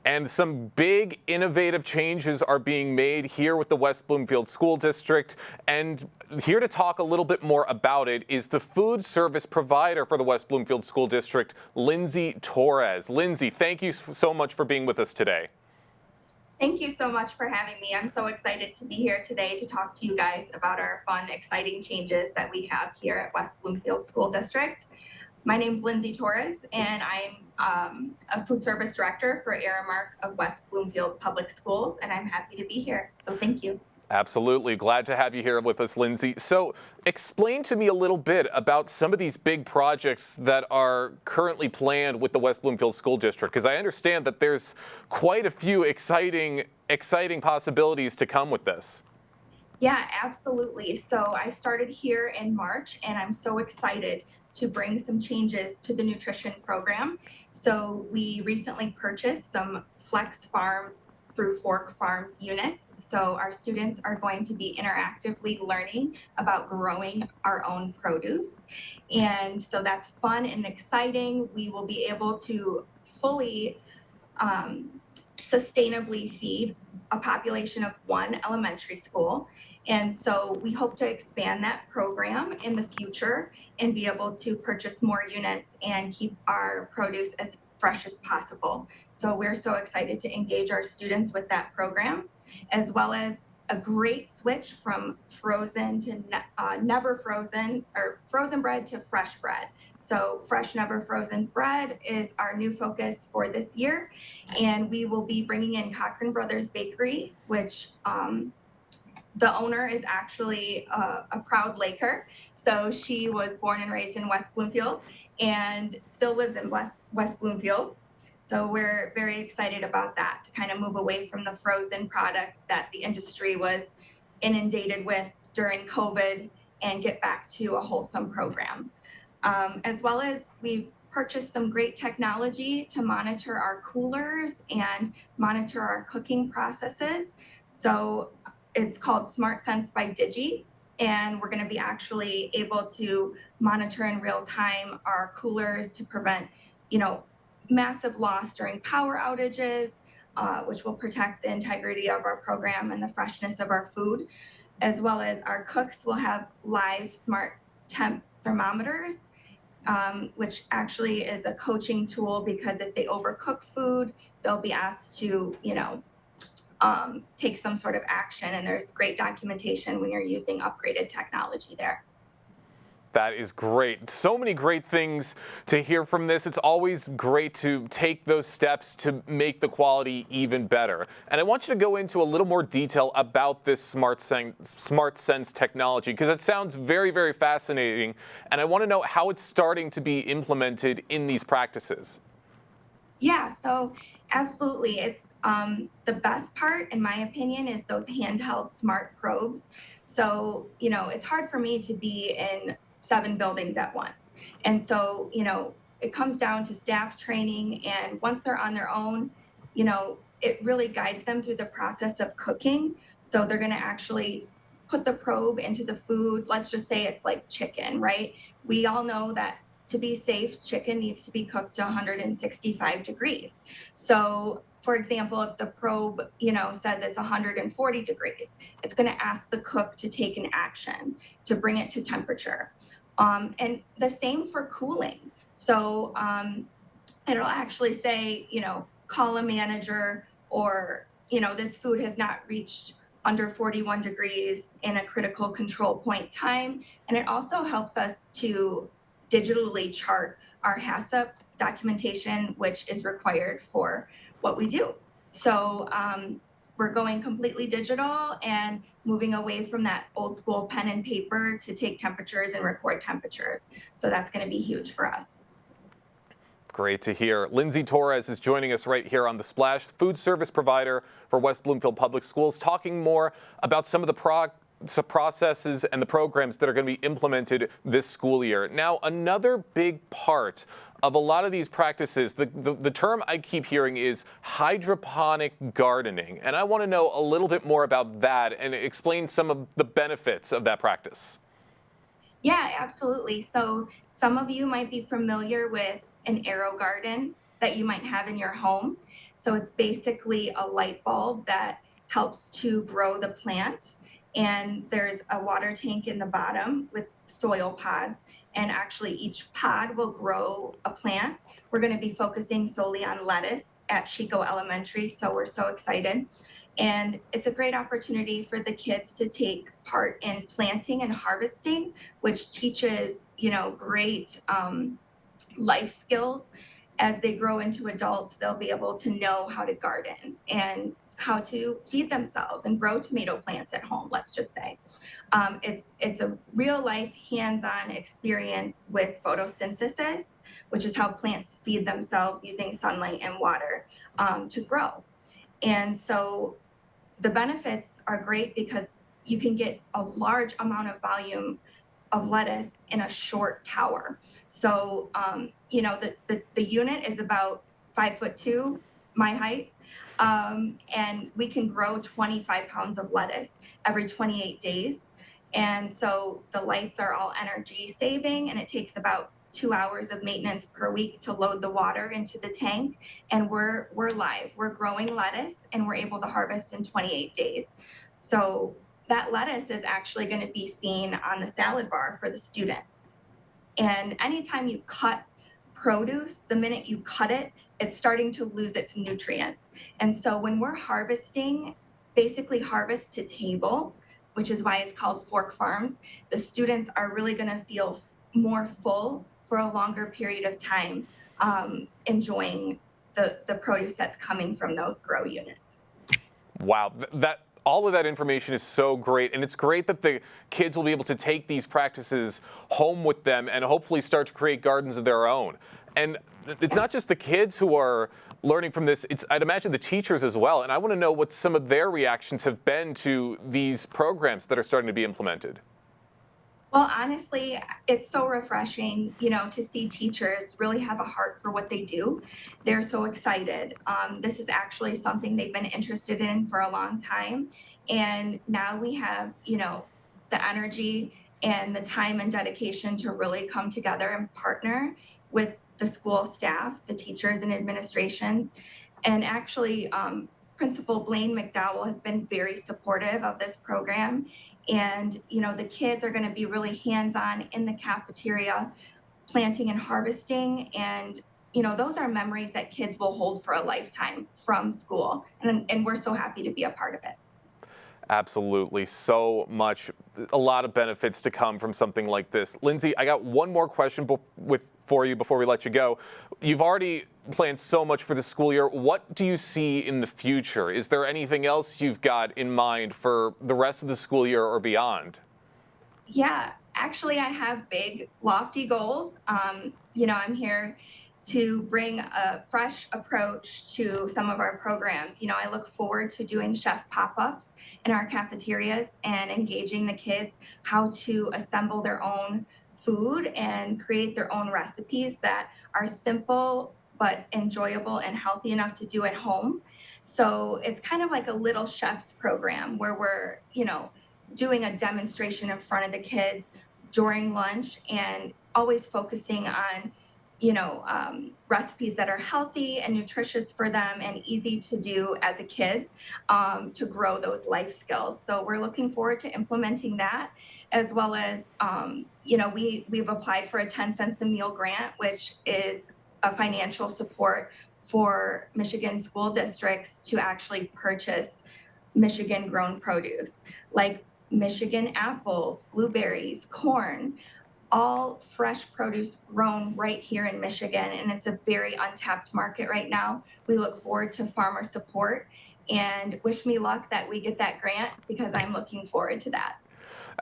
And some big innovative changes are being made here with the West Bloomfield School District. And here to talk a little bit more about it is the food service provider for the West Bloomfield School District, Lindsey Torres. Lindsey, thank you so much for being with us today. Thank you so much for having me. I'm so excited to be here today to talk to you guys about our fun, exciting changes that we have here at West Bloomfield School District. My name's Lindsey Torres, and I'm a food service director for Aramark of West Bloomfield Public Schools, and I'm happy to be here. So thank you. Absolutely. Glad to have you here with us, Lindsey. So explain to me a little bit about some of these big projects that are currently planned with the West Bloomfield School District, because I understand that there's quite a few exciting possibilities to come with this. Yeah, absolutely. So I started here in March, and I'm so excited to bring some changes to the nutrition program. So we recently purchased some Flex Farms through Fork Farms units. So our students are going to be interactively learning about growing our own produce. And so that's fun and exciting. We will be able to fully sustainably feed a population of one elementary school. And so we hope to expand that program in the future and be able to purchase more units and keep our produce as fresh as possible. So we're so excited to engage our students with that program, as well as a great switch from frozen to never frozen, or frozen bread to fresh bread. So fresh, never frozen bread is our new focus for this year. And we will be bringing in Cochran Brothers Bakery, which the owner is actually a proud Laker. So she was born and raised in West Bloomfield and still lives in West Bloomfield. So we're very excited about that, to kind of move away from the frozen products that the industry was inundated with during COVID and get back to a wholesome program. As well as we've purchased some great technology to monitor our coolers and monitor our cooking processes. So it's called Smart Sense by Digi, and we're going to be actually able to monitor in real time our coolers to prevent, massive loss during power outages, which will protect the integrity of our program and the freshness of our food, as well as our cooks will have live smart temp thermometers, which actually is a coaching tool, because if they overcook food, they'll be asked to, take some sort of action. And there's great documentation when you're using upgraded technology there. That is great. So many great things to hear from this. It's always great to take those steps to make the quality even better. And I want you to go into a little more detail about this Smart Sense technology, because it sounds very, very fascinating. And I want to know how it's starting to be implemented in these practices. Yeah, so absolutely. It's the best part, in my opinion, is those handheld smart probes. So, it's hard for me to be in 7 buildings at once. And so, it comes down to staff training. And once they're on their own, it really guides them through the process of cooking. So they're going to actually put the probe into the food. Let's just say it's like chicken, right? We all know that to be safe, chicken needs to be cooked to 165 degrees. So, for example, if the probe, says it's 140 degrees, it's going to ask the cook to take an action to bring it to temperature. And the same for cooling. So it'll actually say, call a manager, or, this food has not reached under 41 degrees in a critical control point time. And it also helps us to digitally chart our HACCP documentation, which is required for what we do. So we're going completely digital and moving away from that old school pen and paper to take temperatures and record temperatures. So that's going to be huge for us. Great to hear. Lindsey Torres is joining us right here on The Splash, food service provider for West Bloomfield Public Schools, talking more about some of the processes and the programs that are going to be implemented this school year. Now, another big part of a lot of these practices, the term I keep hearing is hydroponic gardening. And I want to know a little bit more about that and explain some of the benefits of that practice. Yeah, absolutely. So some of you might be familiar with an arrow garden that you might have in your home. So it's basically a light bulb that helps to grow the plant. And there's a water tank in the bottom with soil pods. And actually each pod will grow a plant. We're going to be focusing solely on lettuce at Chico Elementary. So we're so excited. And it's a great opportunity for the kids to take part in planting and harvesting, which teaches, great life skills. As they grow into adults, they'll be able to know how to garden and how to feed themselves and grow tomato plants at home, let's just say. It's a real life hands-on experience with photosynthesis, which is how plants feed themselves using sunlight and water to grow. And so the benefits are great because you can get a large amount of volume of lettuce in a short tower. So, the unit is about 5'2", my height. And we can grow 25 pounds of lettuce every 28 days. And so the lights are all energy saving, and it takes about 2 hours of maintenance per week to load the water into the tank. And we're live, we're growing lettuce, and we're able to harvest in 28 days. So that lettuce is actually going to be seen on the salad bar for the students. And anytime you cut produce, the minute you cut it, it's starting to lose its nutrients. And so when we're harvesting, basically harvest to table, which is why it's called fork farms, the students are really going to feel more full for a longer period of time, enjoying the produce that's coming from those grow units. Wow, all of that information is so great, and it's great that the kids will be able to take these practices home with them and hopefully start to create gardens of their own. And it's not just the kids who are learning from this, I'd imagine the teachers as well. And I want to know what some of their reactions have been to these programs that are starting to be implemented. Well, honestly, it's so refreshing, to see teachers really have a heart for what they do. They're so excited. This is actually something they've been interested in for a long time. And now we have, the energy and the time and dedication to really come together and partner with the school staff, the teachers and administrations. And actually, Principal Blaine McDowell has been very supportive of this program. And, the kids are going to be really hands-on in the cafeteria, planting and harvesting. And, those are memories that kids will hold for a lifetime from school. And we're so happy to be a part of it. Absolutely. So much, a lot of benefits to come from something like this. Lindsey, I got one more question for you before we let you go. You've already planned so much for the school year. What do you see in the future? Is there anything else you've got in mind for the rest of the school year or beyond? Yeah, actually, I have big, lofty goals. I'm here to bring a fresh approach to some of our programs. I look forward to doing chef pop-ups in our cafeterias and engaging the kids how to assemble their own food and create their own recipes that are simple but enjoyable and healthy enough to do at home. So it's kind of like a little chef's program where we're, doing a demonstration in front of the kids during lunch and always focusing on recipes that are healthy and nutritious for them and easy to do as a kid, to grow those life skills. So we're looking forward to implementing that, as well as, we've applied for a 10 cents a meal grant, which is a financial support for Michigan school districts to actually purchase Michigan grown produce, like Michigan apples, blueberries, corn, all fresh produce grown right here in Michigan. And it's a very untapped market right now. We look forward to farmer support and wish me luck that we get that grant, because I'm looking forward to that.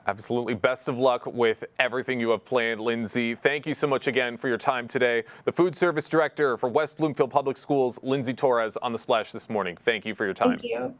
Absolutely. Best of luck with everything you have planned, Lindsey. Thank you so much again for your time today. The Food Service Director for West Bloomfield Public Schools, Lindsey Torres, on The Splash this morning. Thank you for your time. Thank you.